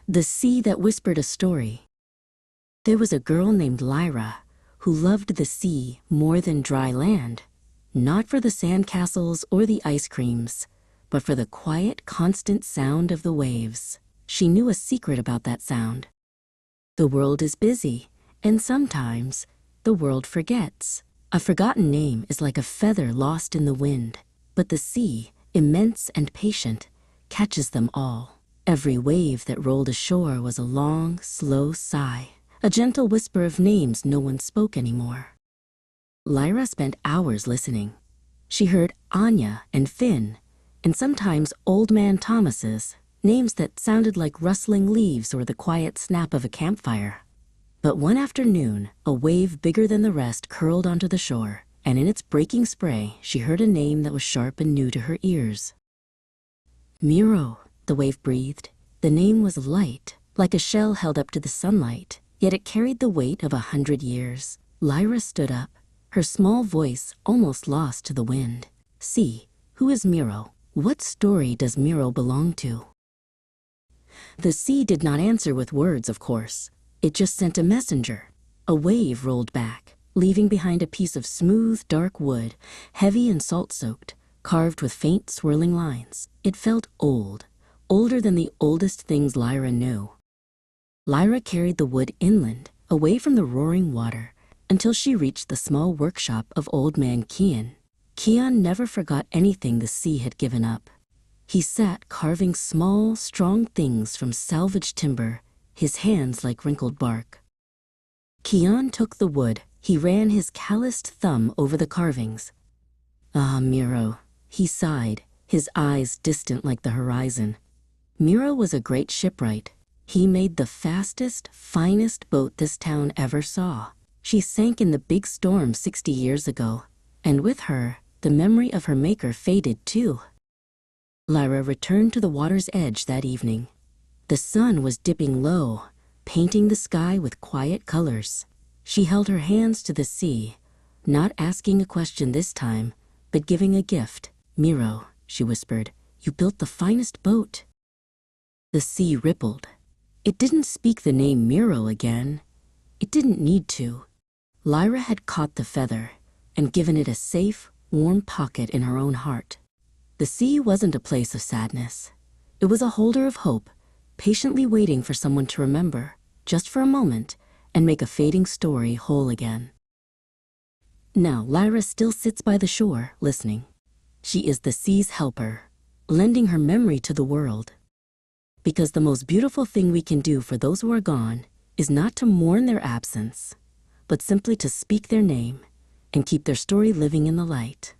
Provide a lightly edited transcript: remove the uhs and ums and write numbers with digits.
The Sea That Whispered a Story. There was a girl named Lyra who loved the sea more than dry land, not for the sandcastles or the ice creams, but for the quiet, constant sound of the waves. She knew a secret about that sound. The world is busy, and sometimes the world forgets. A forgotten name is like a feather lost in the wind, but the sea, immense and patient, catches them all. Every wave that rolled ashore was a long, slow sigh, a gentle whisper of names no one spoke anymore. Lyra spent hours listening. She heard Anya and Finn, and sometimes Old Man Thomas's, names that sounded like rustling leaves or the quiet snap of a campfire. But one afternoon, a wave bigger than the rest curled onto the shore, and in its breaking spray, she heard a name that was sharp and new to her ears. Miro, the wave breathed. The name was light, like a shell held up to the sunlight, yet it carried the weight of 100 years. Lyra stood up, her small voice almost lost to the wind. "See, who is Miro? What story does Miro belong to?" The sea did not answer with words, of course. It just sent a messenger. A wave rolled back, leaving behind a piece of smooth, dark wood, heavy and salt-soaked, carved with faint, swirling lines. It felt old, older than the oldest things Lyra knew. Lyra carried the wood inland, away from the roaring water, until she reached the small workshop of Old Man Kian. Kian never forgot anything the sea had given up. He sat carving small, strong things from salvaged timber, his hands like wrinkled bark. Kian took the wood. He ran his calloused thumb over the carvings. "Ah, Miro," he sighed, his eyes distant like the horizon. Miro was a great shipwright. He made the fastest, finest boat this town ever saw. She sank in the big storm 60 years ago, and with her, the memory of her maker faded too. Lyra returned to the water's edge that evening. The sun was dipping low, painting the sky with quiet colors. She held her hands to the sea, not asking a question this time, but giving a gift. "Miro," she whispered, "you built the finest boat." The sea rippled. It didn't speak the name Miro again. It didn't need to. Lyra had caught the feather and given it a safe, warm pocket in her own heart. The sea wasn't a place of sadness. It was a holder of hope, patiently waiting for someone to remember, just for a moment, and make a fading story whole again. Now Lyra still sits by the shore, listening. She is the sea's helper, lending her memory to the world. Because the most beautiful thing we can do for those who are gone is not to mourn their absence, but simply to speak their name and keep their story living in the light.